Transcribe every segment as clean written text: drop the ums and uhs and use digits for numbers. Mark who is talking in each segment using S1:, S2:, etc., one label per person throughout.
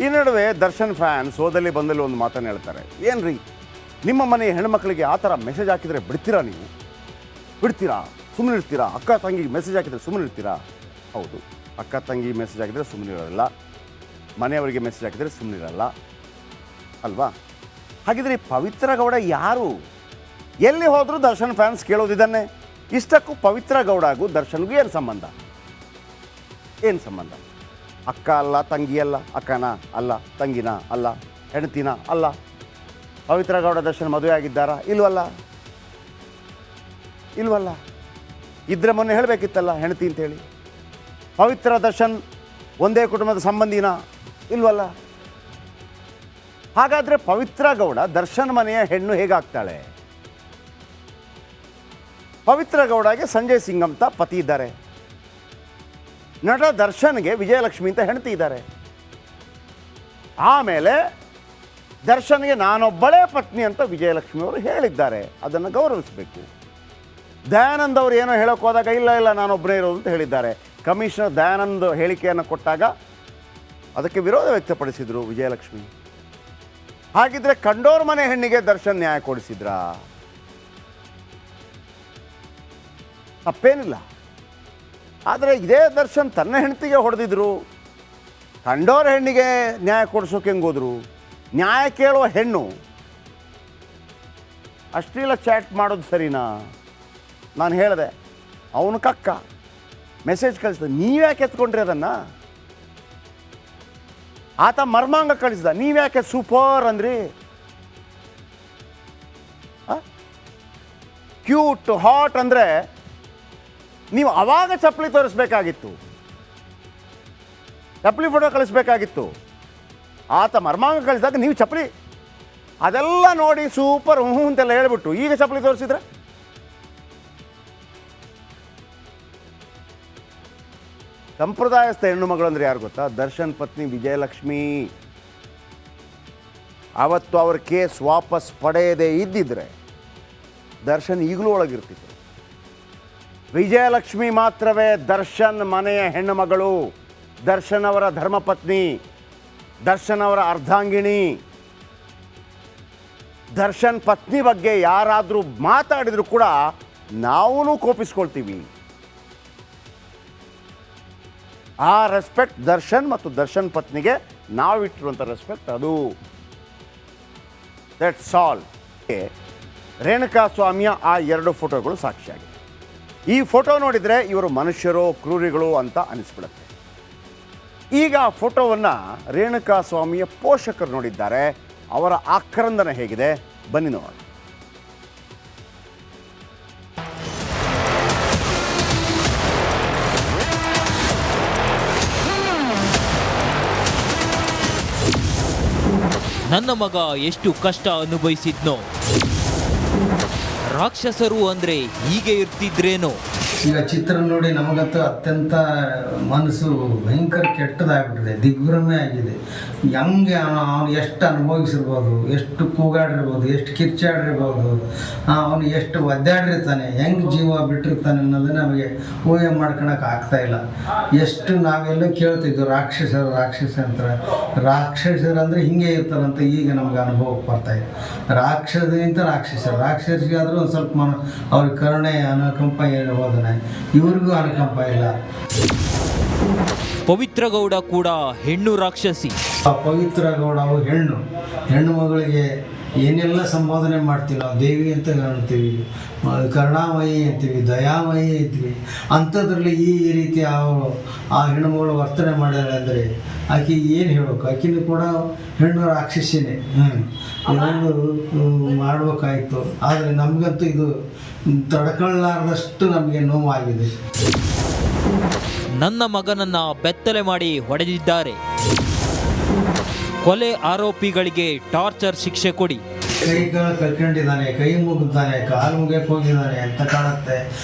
S1: ಈ ನಡುವೆ ದರ್ಶನ್ ಫ್ಯಾನ್ಸ್ ಹೋದಲ್ಲಿ ಬಂದಲ್ಲಿ ಒಂದು ಮಾತನ್ನು ಹೇಳ್ತಾರೆ. ಏನ್ರಿ ನಿಮ್ಮ ಮನೆ ಹೆಣ್ಮಕ್ಳಿಗೆ ಆ ಥರ ಮೆಸೇಜ್ ಹಾಕಿದರೆ ಬಿಡ್ತೀರಾ? ನೀವು ಬಿಡ್ತೀರಾ? ಸುಮ್ಮನೆ ಇರ್ತೀರಾ? ಅಕ್ಕ ತಂಗಿಗೆ ಮೆಸೇಜ್ ಹಾಕಿದರೆ ಸುಮ್ಮನೆ ಇರ್ತೀರಾ? ಹೌದು, ಅಕ್ಕ ತಂಗಿ ಮೆಸೇಜ್ ಹಾಕಿದರೆ ಸುಮ್ಮನೆ ಇರೋಲ್ಲ, ಮನೆಯವರಿಗೆ ಮೆಸೇಜ್ ಹಾಕಿದರೆ ಸುಮ್ಮನೆ ಇರಲ್ಲ ಅಲ್ವಾ? ಹಾಗಿದ್ರೆ ಪವಿತ್ರ ಗೌಡ ಯಾರು? ಎಲ್ಲಿ ಹೋದರೂ ದರ್ಶನ್ ಫ್ಯಾನ್ಸ್ ಕೇಳೋದಿದ್ದಾನೆ. ಇಷ್ಟಕ್ಕೂ ಪವಿತ್ರ ಗೌಡಗೂ ದರ್ಶನ್ಗೂ ಏನು ಸಂಬಂಧ? ಏನು ಸಂಬಂಧ? ಅಕ್ಕ ಅಲ್ಲ, ತಂಗಿ ಅಲ್ಲ, ಅಕ್ಕನ ಅಲ್ಲ, ತಂಗಿನ ಅಲ್ಲ, ಹೆಂಡತಿನ ಅಲ್ಲ. ಪವಿತ್ರ ಗೌಡ ದರ್ಶನ್ ಮದುವೆ ಆಗಿದ್ದಾರಾ? ಇಲ್ವಲ್ಲ. ಇದ್ರೆ ಮೊನ್ನೆ ಹೇಳಬೇಕಿತ್ತಲ್ಲ ಹೆಂಡತಿ ಅಂತೇಳಿ. ಪವಿತ್ರ ದರ್ಶನ್ ಒಂದೇ ಕುಟುಂಬದ ಸಂಬಂಧಿನ? ಇಲ್ವಲ್ಲ. ಹಾಗಾದರೆ ಪವಿತ್ರ ಗೌಡ ದರ್ಶನ್ ಮನೆಯ ಹೆಣ್ಣು ಹೇಗಾಗ್ತಾಳೆ? ಪವಿತ್ರ ಗೌಡಗೆ ಸಂಜಯ್ ಸಿಂಗ್ ಅಂತ ಪತಿ ಇದ್ದಾರೆ. ನಟ ದರ್ಶನ್ಗೆ ವಿಜಯಲಕ್ಷ್ಮಿ ಅಂತ ಹೆಂಡತಿ ಇದ್ದಾರೆ. ಆಮೇಲೆ ದರ್ಶನ್ಗೆ ನಾನೊಬ್ಬಳೇ ಪತ್ನಿ ಅಂತ ವಿಜಯಲಕ್ಷ್ಮಿ ಅವರು ಹೇಳಿದ್ದಾರೆ. ಅದನ್ನು ಗೌರವಿಸಬೇಕು. ದಯಾನಂದ್ ಅವರು ಏನೋ ಹೇಳೋಕೆ ಹೋದಾಗ ಇಲ್ಲ ನಾನೊಬ್ಬನೇ ಇರೋದು ಅಂತ ಹೇಳಿದ್ದಾರೆ. ಕಮಿಷನರ್ ದಯಾನಂದ್ ಹೇಳಿಕೆಯನ್ನು ಕೊಟ್ಟಾಗ ಅದಕ್ಕೆ ವಿರೋಧ ವ್ಯಕ್ತಪಡಿಸಿದರು ವಿಜಯಲಕ್ಷ್ಮಿ. ಹಾಗಿದ್ರೆ ಕಂಡೋರ್ ಮನೆ ಹೆಣ್ಣಿಗೆ ದರ್ಶನ್ ನ್ಯಾಯ ಕೊಡಿಸಿದ್ರಾ? ತಪ್ಪೇನಿಲ್ಲ. ಆದರೆ ಇದೇ ದರ್ಶನ್ ತನ್ನ ಹೆಂಡತಿಗೆ ಹೊಡೆದಿದ್ರು, ಕಂಡೋರ ಹೆಣ್ಣಿಗೆ ನ್ಯಾಯ ಕೊಡಿಸೋಕೆ ಹೆಂಗೋದ್ರು? ನ್ಯಾಯ ಕೇಳುವ ಹೆಣ್ಣು ಅಶ್ಲೀಲ ಚಾಟ್ ಮಾಡೋದು ಸರಿನಾ? ನಾನು ಹೇಳಿದೆ, ಅವನು ಕಕ್ಕ ಮೆಸೇಜ್ ಕಳಿಸ್ದ, ನೀವ್ಯಾಕೆ ಎತ್ಕೊಂಡ್ರಿ ಅದನ್ನು? ಆತ ಮರ್ಮಾಂಗ ಕಳಿಸ್ದ, ನೀವ್ಯಾಕೆ ಸೂಪರ್ ಅಂದ್ರಿ? ಕ್ಯೂಟ್ ಹಾಟ್ ಅಂದರೆ ನೀವು ಆವಾಗ ಚಪ್ಪಲಿ ತೋರಿಸ್ಬೇಕಾಗಿತ್ತು, ಚಪ್ಪಲಿ ಫೋಟೋ ಕಳಿಸ್ಬೇಕಾಗಿತ್ತು. ಆತ ಮರ್ಮಾಂಗ ಕಳಿಸಿದಾಗ ನೀವು ಚಪ್ಪಲಿ ಅದೆಲ್ಲ ನೋಡಿ ಸೂಪರ್ ಅಂತೆಲ್ಲ ಹೇಳ್ಬಿಟ್ಟು ಈಗ ಚಪ್ಪಲಿ ತೋರಿಸಿದ್ರೆ ಸಂಪ್ರದಾಯಸ್ಥ ಹೆಣ್ಣು ಮಗಳು ಅಂದರೆ ಯಾರು ಗೊತ್ತಾ? ದರ್ಶನ್ ಪತ್ನಿ ವಿಜಯಲಕ್ಷ್ಮಿ. ಆವತ್ತು ಅವ್ರ ಕೇಸ್ ವಾಪಸ್ ಪಡೆಯದೇ ಇದ್ದಿದ್ರೆ ದರ್ಶನ್ ಈಗಲೂ ಒಳಗಿರ್ತಿದ್ರು. ವಿಜಯಲಕ್ಷ್ಮಿ ಮಾತ್ರವೇ ದರ್ಶನ್ ಮನೆಯ ಹೆಣ್ಣು ಮಗಳು, ದರ್ಶನ್ ಅವರ ಧರ್ಮಪತ್ನಿ, ದರ್ಶನ್ ಅವರ ಅರ್ಧಾಂಗಿಣಿ. ದರ್ಶನ್ ಪತ್ನಿ ಬಗ್ಗೆ ಯಾರಾದರೂ ಮಾತಾಡಿದ್ರು ಕೂಡ ನಾವೂ ಕೋಪಿಸ್ಕೊಳ್ತೀವಿ. ಆ ರೆಸ್ಪೆಕ್ಟ್ ದರ್ಶನ್ ಮತ್ತು ದರ್ಶನ್ ಪತ್ನಿಗೆ ನಾವಿಟ್ಟಿರುವಂಥ ರೆಸ್ಪೆಕ್ಟ್ ಅದು. That's all. ರೇಣುಕಾ ಸ್ವಾಮಿಯ ಆ 2 ಫೋಟೋಗಳು ಸಾಕ್ಷಿಯಾಗಿದೆ. ಈ ಫೋಟೋ ನೋಡಿದರೆ ಇವರು ಮನುಷ್ಯರೋ ಕ್ರೂರಿಗಳು ಅಂತ ಅನಿಸ್ಬಿಡುತ್ತೆ. ಈಗ ಆ ಫೋಟೋವನ್ನು ರೇಣುಕಾ ಸ್ವಾಮಿಯ ಪೋಷಕರು ನೋಡಿದ್ದಾರೆ. ಅವರ ಆಕ್ರಂದನ ಹೇಗಿದೆ ಬನ್ನಿ ನೋಡೋಣ.
S2: ನನ್ನ ಮಗ ಎಷ್ಟು ಕಷ್ಟ ಅನುಭವಿಸಿದ್ನೋ, ರಾಕ್ಷಸರು ಅಂದ್ರೆ ಹೀಗೆ ಇರ್ತಿದ್ರೇನೋ.
S3: ಈಗ ಚಿತ್ರ ನೋಡಿ ನಮಗಂತೂ ಅತ್ಯಂತ ಮನಸ್ಸು ಭಯಂಕರ ಕೆಟ್ಟದಾಗ್ಬಿಟ್ಟಿದೆ, ದಿಗ್ಭ್ರಮೆ ಆಗಿದೆ. ಹೆಂಗೆ ಅವನು ಎಷ್ಟು ಅನುಭವಿಸಿರ್ಬೋದು, ಎಷ್ಟು ಕೂಗಾಡಿರ್ಬೋದು, ಎಷ್ಟು ಕಿರ್ಚಾಡಿರ್ಬೋದು, ಅವನು ಎಷ್ಟು ಒದ್ದಾಡಿರ್ತಾನೆ, ಹೆಂಗೆ ಜೀವ ಬಿಟ್ಟಿರ್ತಾನೆ ಅನ್ನೋದು ನಮಗೆ ಊಹೆ ಮಾಡ್ಕೊಳಕ್ಕೆ ಆಗ್ತಾಯಿಲ್ಲ. ಎಷ್ಟು ನಾವೆಲ್ಲೂ ಕೇಳ್ತಿದ್ವು ರಾಕ್ಷಸರು ಅಂತಾರೆ. ರಾಕ್ಷಸರು ಅಂದರೆ ಹಿಂಗೆ ಇರ್ತಾರಂತ ಈಗ ನಮ್ಗೆ ಅನುಭವಕ್ಕೆ ಬರ್ತಾಯಿದೆ. ರಾಕ್ಷಸರಿಗಿಂತ ರಾಕ್ಷಸರಿಗಾದರೂ ಒಂದು ಸ್ವಲ್ಪ ಅವ್ರಿಗೆ ಕರುಣೆ ಅನುಕಂಪ ಇರ್ಬೋದನೆ, ಇವ್ರಿಗೂ ಅನುಕಂಪ ಇಲ್ಲ.
S2: ಪವಿತ್ರ ಗೌಡ ಕೂಡ ಹೆಣ್ಣು ರಾಕ್ಷಸಿ.
S3: ಆ ಪವಿತ್ರ ಗೌಡ ಹೆಣ್ಣು ಮಗಳಿಗೆ ಏನೆಲ್ಲ ಸಂಬೋಧನೆ ಮಾಡ್ತೀವಿ ನಾವು. ದೇವಿ ಅಂತ ಕಾಣ್ತೀವಿ, ಕರುಣಾಮಯಿ ಅಂತೀವಿ, ದಯಾಮಯಿ ಅಂತೀವಿ. ಅಂಥದ್ರಲ್ಲಿ ಈ ರೀತಿ ಆ ಹೆಣ್ಣುಮಗಳು ವರ್ತನೆ ಮಾಡ್ಯಾಳೆ ಅಂದರೆ ಆಕೆ ಏನು ಹೇಳಬೇಕು? ಆಕೆನೂ ಕೂಡ ಹೆಣ್ಣು ರಾಕ್ಷಸಿನೇ. ಇದೊಂದು ಮಾಡಬೇಕಾಯಿತು. ಆದರೆ ನಮಗಂತೂ ಇದು ತಡ್ಕೊಳ್ಳಾರ್ದಷ್ಟು ನಮಗೆ ನೋವಾಗಿದೆ.
S2: ನನ್ನ ಮಗನನ್ನ ಬೆತ್ತಲೆ ಮಾಡಿ ಹೊಡೆದಿದ್ದಾರೆ. ಕೊಲೆ ಆರೋಪಿಗಳಿಗೆ ಟಾರ್ಚರ್ ಶಿಕ್ಷೆ ಕೊಡಿ.
S3: ಕೈಗಳು ಕಳ್ಕೊಂಡಿದ್ದಾನೆ, ಕೈ ಮುಗಿದಾನೆ, ಕಾಲು ಮುಗಿಯಕ್ಕೆ ಹೋಗಿದ್ದಾನೆ ಅಂತ ಕಾಣುತ್ತೆ.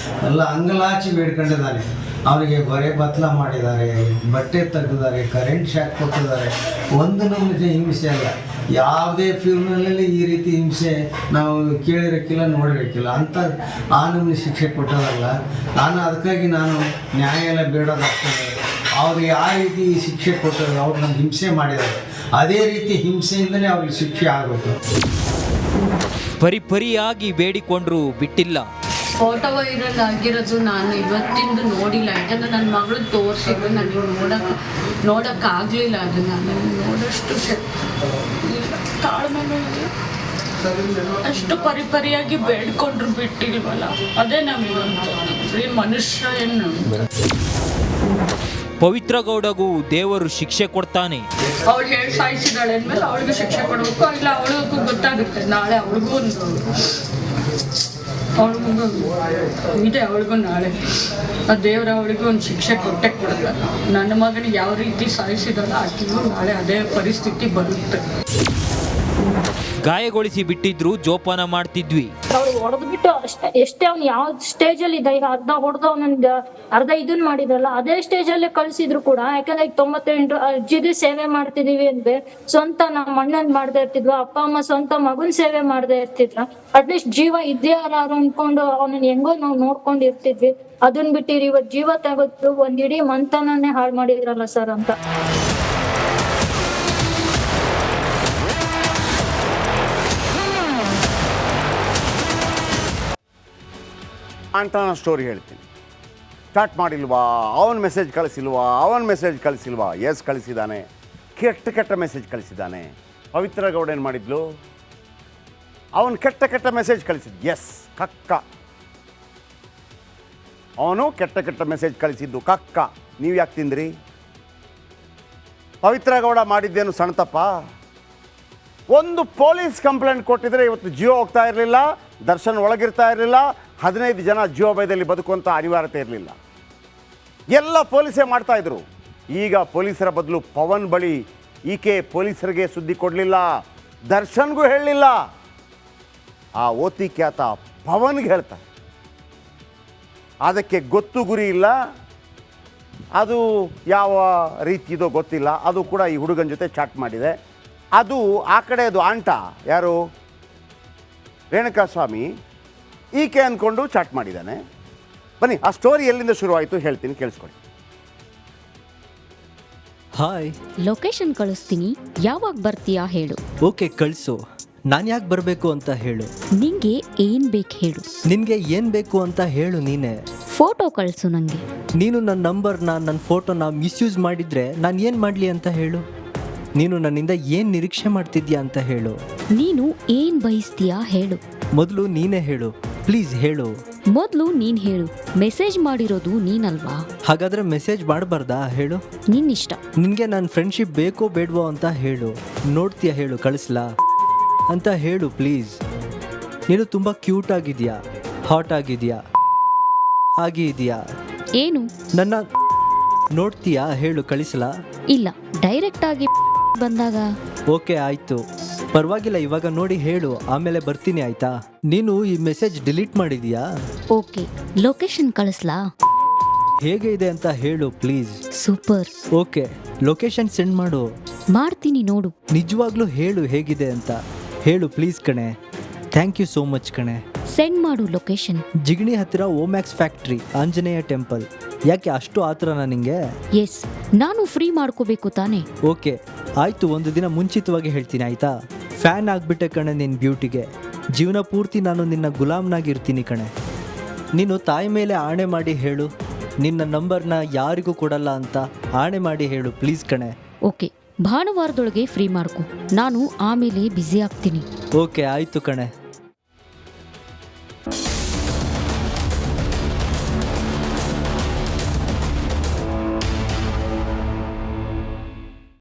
S3: ಎಲ್ಲ ಅಂಗಲಾಚಿ ಬೇಡ್ಕೊಂಡಿದ್ದಾನೆ. ಅವನಿಗೆ ಬರೆ ಬತ್ಲ ಮಾಡಿದ್ದಾರೆ, ಬಟ್ಟೆ ತೆಗೆದಿದ್ದಾರೆ, ಕರೆಂಟ್ ಶಾಕ್ ಕೊಟ್ಟಿದ್ದಾರೆ. ಒಂದು ನಮಗೆ ಹಿಂಸೆ ಅಲ್ಲ. ಯಾವುದೇ ಫಿಲ್ಮ್ನಲ್ಲಿ ಈ ರೀತಿ ಹಿಂಸೆ ನಾವು ಕೇಳಿರೋಕ್ಕಿಲ್ಲ, ನೋಡಿರೋಕ್ಕಿಲ್ಲ. ಅಂತ ಆ ನಮಗೆ ಶಿಕ್ಷೆ ಕೊಟ್ಟೋದಲ್ಲ. ಅದಕ್ಕಾಗಿ ನಾನು ನ್ಯಾಯಾಲಯ ಬೇಡೋದಾಗ್ತದೆ. ಅವ್ರಿಗೆ ಯಾವ ರೀತಿ ಶಿಕ್ಷೆ ಕೊಟ್ಟರು, ಅವ್ರು ನಮ್ಗೆ ಹಿಂಸೆ ಮಾಡಿದ್ದಾರೆ, ಅದೇ ರೀತಿ ಹಿಂಸೆಯಿಂದಲೇ ಅವ್ರಿಗೆ ಶಿಕ್ಷೆ ಆಗಬೇಕು.
S2: ಪರಿಪರಿಯಾಗಿ ಬೇಡಿಕೊಂಡ್ರೂ ಬಿಟ್ಟಿಲ್ಲ.
S4: ಫೋಟೋ ವೈರಲ್ ಆಗಿರೋದು ನಾನು ಇವತ್ತಿಂದು ನೋಡಿಲ್ಲ. ಯಾಕಂದರೆ ನನ್ನ ಮಗಳು ತೋರಿಸಿದ್ದು ನನಗೆ ನೋಡೋಕ್ಕಾಗಲಿಲ್ಲ. ಅದು ನಾನು ನೋಡೋಷ್ಟು ತಾಳ್ಮೆ ಅಷ್ಟು ಪರಿಪರಿಯಾಗಿ ಬೇಡ್ಕೊಂಡ್ರು ಬಿಟ್ಟಿಲ್ವಲ್ಲ, ಅದೇ ನಮಗೆ ಮನುಷ್ಯ ಏನು.
S2: ಪವಿತ್ರ ಗೌಡಗೂ ದೇವರು ಶಿಕ್ಷೆ ಕೊಡ್ತಾನೆ.
S4: ಅವಳು ಹೇಳಿ ಸಾಯಿಸಿದಾಳೆ ಅಂದಮೇಲೆ ಅವಳಿಗೂ ಶಿಕ್ಷೆ ಕೊಡಬೇಕು. ಇಲ್ಲ ಅವಳಿಗೂ ಗೊತ್ತಾಗುತ್ತೆ ನಾಳೆ ಅವಳಿಗೂ ಅವಳಿಗೂ ನಾಳೆ ಆ ದೇವರ ಅವಳಿಗೂ ಒಂದು ಶಿಕ್ಷೆ ಕೊಟ್ಟೆ ಕೊಡ್ತಾರೆ. ನನ್ನ ಮಗನಿಗೆ ಯಾವ ರೀತಿ ಸಾಯಿಸಿದಲ್ಲ ಆಕೆಗೂ ನಾಳೆ ಅದೇ ಪರಿಸ್ಥಿತಿ ಬರುತ್ತೆ.
S2: ಗಾಯಗೊಳಿಸಿ ಬಿಟ್ಟಿದ್ರು ಜೋಪಾನ ಮಾಡ್ತಿದ್ವಿ.
S5: ಅವ್ರು ಹೊಡೆದು ಬಿಟ್ಟು ಎಷ್ಟೇ ಅವ್ನು ಯಾವ ಸ್ಟೇಜಲ್ಲಿ ಇದ್ದ, ಈಗ ಹೊಡೆದು ಅವನಿಗೆ ಇದನ್ನ ಮಾಡಿದ್ರಲ್ಲ ಅದೇ ಸ್ಟೇಜಲ್ಲೇ ಕಳ್ಸಿದ್ರು ಕೂಡ. ಯಾಕಂದ್ರೆ ಈಗ 98 ಅಜ್ಜಿದು ಸೇವೆ ಮಾಡ್ತಿದೀವಿ ಅಂದ್ರೆ ಸ್ವಂತ ನಮ್ಮ ಅಣ್ಣನ್ ಮಾಡದೇ ಇರ್ತಿದ್ವ, ಅಪ್ಪ ಅಮ್ಮ ಸ್ವಂತ ಮಗನ್ ಸೇವೆ ಮಾಡದೇ ಇರ್ತಿದ್ರ. ಅಟ್ಲೀಸ್ಟ್ ಜೀವ ಇದ್ಯಾರು ಅನ್ಕೊಂಡು ಅವನನ್ನ ಹೆಂಗೋ ನಾವು ನೋಡ್ಕೊಂಡು ಇರ್ತಿದ್ವಿ. ಅದನ್ನ ಬಿಟ್ಟಿರಿ ಇವತ್ತು ಜೀವ ತೆಗೆದು ಒಂದ್ ಇಡೀ ಮಂತನನ್ನೇ ಹಾಳು ಮಾಡಿದ್ರಲ್ಲ ಸರ್ ಅಂತ.
S1: ಆಂಟನ ಸ್ಟೋರಿ ಹೇಳ್ತೀನಿ. ಸ್ಟಾರ್ಟ್ ಮಾಡಿಲ್ವಾ, ಅವನ ಮೆಸೇಜ್ ಕಳಿಸಿಲ್ವಾ? ಎಸ್ ಕಳಿಸಿದ್ದಾನೆ. ಕೆಟ್ಟ ಮೆಸೇಜ್ ಕಳಿಸಿದ್ದಾನೆ. ಪವಿತ್ರ ಗೌಡ ಏನು ಮಾಡಿದ್ಲು, ಅವನು ಕೆಟ್ಟ ಮೆಸೇಜ್ ಕಳಿಸಿದ್. ಎಸ್ ಕಕ್ಕ, ಅವನು ಕೆಟ್ಟ ಮೆಸೇಜ್ ಕಳಿಸಿದ್ದು ಕಕ್ಕ. ನೀವು ಯಾಕೆ ತಿಂದ್ರಿ? ಪವಿತ್ರ ಗೌಡ ಮಾಡಿದ್ದೇನು ಸಣ್ಣ ತಪ್ಪ? ಒಂದು ಪೊಲೀಸ್ ಕಂಪ್ಲೇಂಟ್ ಕೊಟ್ಟಿದ್ರೆ ಇವತ್ತು ಜೀವ ಹೋಗ್ತಾ ಇರಲಿಲ್ಲ, ದರ್ಶನ್ ಒಳಗಿರ್ತಾ ಇರಲಿಲ್ಲ, 15 ಜನ ಜೀವಭಯದಲ್ಲಿ ಬದುಕುವಂಥ ಅನಿವಾರ್ಯತೆ ಇರಲಿಲ್ಲ. ಎಲ್ಲ ಪೊಲೀಸೇ ಮಾಡ್ತಾಯಿದ್ರು. ಈಗ ಪೊಲೀಸರ ಬದಲು ಪವನ್ ಬಳಿ ಈಕೆ ಪೊಲೀಸರಿಗೆ ಸುದ್ದಿ ಕೊಡಲಿಲ್ಲ, ದರ್ಶನ್ಗೂ ಹೇಳಲಿಲ್ಲ, ಆ ಓತಿ ಖ್ಯಾತ ಪವನ್ಗೆ ಹೇಳ್ತಾರೆ. ಅದಕ್ಕೆ ಗೊತ್ತು ಗುರಿ ಇಲ್ಲ, ಅದು ಯಾವ ರೀತಿಯದೋ ಗೊತ್ತಿಲ್ಲ. ಅದು ಕೂಡ ಈ ಹುಡುಗನ ಜೊತೆ ಚಾಟ್ ಮಾಡಿದೆ. ಅದು ಆ ಕಡೆ ಅದು ಆಂಟ ಯಾರು ರೇಣುಕಾಸ್ವಾಮಿ ಈಕೆ ಅಂದ್ಕೊಂಡು ಚಾಟ್ ಮಾಡಿದ್ದಾನೆ. ಬನ್ನಿ ಆ ಸ್ಟೋರಿ ಎಲ್ಲಿಂದ ಶುರುವಾಯಿತು ಹೇಳ್ತೀನಿ, ಕೇಳಿಸ್ಕೊಳ್ಳಿ.
S6: ಹಾಯ್,
S7: ಲೊಕೇಶನ್ ಕಳಿಸ್ತೀನಿ, ಯಾವಾಗ ಬರ್ತೀಯಾ ಹೇಳು.
S6: ಓಕೆ ಕಳಿಸು. ನಾನು ಯಾಕೆ ಬರಬೇಕು ಅಂತ ಹೇಳು.
S7: ನಿಂಗೆ ಏನ್ ಬೇಕು ಹೇಳು.
S6: ನಿನಗೆ ಏನು ಬೇಕು ಅಂತ ಹೇಳು. ನೀನೇ
S7: ಫೋಟೋ ಕಳಿಸು ನಂಗೆ.
S6: ನೀನು ನನ್ನ ನಂಬರ್ನ, ನನ್ನ ಫೋಟೋನ ಮಿಸ್ಯೂಸ್ ಮಾಡಿದರೆ ನಾನು ಏನು ಮಾಡಲಿ ಅಂತ ಹೇಳು. ನೀನು ನನ್ನಿಂದ ಏನು ನಿರೀಕ್ಷೆ ಮಾಡ್ತಿದ್ಯಾ ಅಂತ ಹೇಳು.
S7: ನೀನು ಏನ್ ಬಯಸ್ತೀಯಾ ಹೇಳು.
S6: ಮೊದಲು ನೀನೇ ಹೇಳು, ಪ್ಲೀಸ್ ಹೇಳು.
S7: ಮೊದಲು ನೀನ್ ಹೇಳು. ಮೆಸೇಜ್ ಮಾಡಿರೋದು ನೀನಲ್ವಾ?
S6: ಹಾಗಾದರೆ ಮೆಸೇಜ್ ಮಾಡಬಾರ್ದಾ ಹೇಳು.
S7: ನಿನ್ನಿಷ್ಟ.
S6: ನಿನಗೆ ನನ್ನ ಫ್ರೆಂಡ್ಶಿಪ್ ಬೇಕೋ ಬೇಡವೋ ಅಂತ ಹೇಳು. ನೋಡ್ತೀಯಾ ಹೇಳು, ಕಳಿಸ್ಲಾ ಅಂತ ಹೇಳು ಪ್ಲೀಸ್. ನೀನು ತುಂಬ ಕ್ಯೂಟ್ ಆಗಿದೆಯಾ, ಹಾಟ್ ಆಗಿದೆಯಾ, ಆಗಿದೆಯಾ?
S7: ಏನು?
S6: ನನ್ನ ನೋಡ್ತೀಯಾ ಹೇಳು, ಕಳಿಸ್ಲಾ?
S7: ಇಲ್ಲ, ಡೈರೆಕ್ಟ್ ಆಗಿ ಬಂದಾಗ.
S6: ಓಕೆ ಆಯಿತು, ಪರವಾಗಿಲ್ಲ. ಇವಾಗ ನೋಡಿ ಹೇಳು, ಆಮೇಲೆ ಬರ್ತೀನಿ ಆಯ್ತಾ? ನೀನು ಈ ಮೆಸೇಜ್ ಡಿಲೀಟ್ ಮಾಡಿದೀಯಾ?
S7: ಓಕೆ, ಲೊಕೇಶನ್ ಕಳಿಸ್ಲಾ?
S6: ಹೇಗೆ ಇದೆ ಅಂತ ಹೇಳು please.
S7: Super.
S6: Okay, location send ಮಾಡು.
S7: ಮಾಡ್ತೀನಿ ನೋಡು.
S6: ನಿಜವಾಗ್ಲೂ ಹೇಳು ಹೇಗಿದೆ ಅಂತ ಹೇಳು ಪ್ಲೀಸ್ ಕಣೆ. ಥ್ಯಾಂಕ್ ಯು ಸೋ ಮಚ್ ಕಣೆ.
S7: ಸೆಂಡ್ ಮಾಡು ಲೊಕೇಶನ್.
S6: ಜಿಗಣಿ ಹತ್ತಿರ ಓಮ್ಯಾಕ್ಸ್ ಫ್ಯಾಕ್ಟ್ರಿ, ಆಂಜನೇಯ ಟೆಂಪಲ್. ಯಾಕೆ ಅಷ್ಟು ಆತರನಾ ನಿಂಗೆ?
S7: ಎಸ್, ನಾನು ಫ್ರೀ ಮಾಡ್ಕೋಬೇಕು ತಾನೆ.
S6: ಓಕೆ ಆಯಿತು, ಒಂದು ದಿನ ಮುಂಚಿತವಾಗಿ ಹೇಳ್ತೀನಿ ಆಯಿತಾ? ಫ್ಯಾನ್ ಆಗಿಬಿಟ್ಟೆ ಕಣೆ ನಿನ್ನ ಬ್ಯೂಟಿಗೆ. ಜೀವನ ಪೂರ್ತಿ ನಾನು ನಿನ್ನ ಗುಲಾಮ್ನಾಗಿರ್ತೀನಿ ಕಣೆ. ನೀನು ತಾಯಿ ಮೇಲೆ ಆಣೆ ಮಾಡಿ ಹೇಳು, ನಿನ್ನ ನಂಬರ್ನ ಯಾರಿಗೂ ಕೊಡಲ್ಲ ಅಂತ ಆಣೆ ಮಾಡಿ ಹೇಳು ಪ್ಲೀಸ್ ಕಣೆ.
S7: ಓಕೆ, ಭಾನುವಾರದೊಳಗೆ ಫ್ರೀ ಮಾಡ್ಕೊ, ನಾನು ಆಮೇಲೆ ಬ್ಯುಸಿ ಆಗ್ತೀನಿ.
S6: ಓಕೆ ಆಯಿತು ಕಣೆ.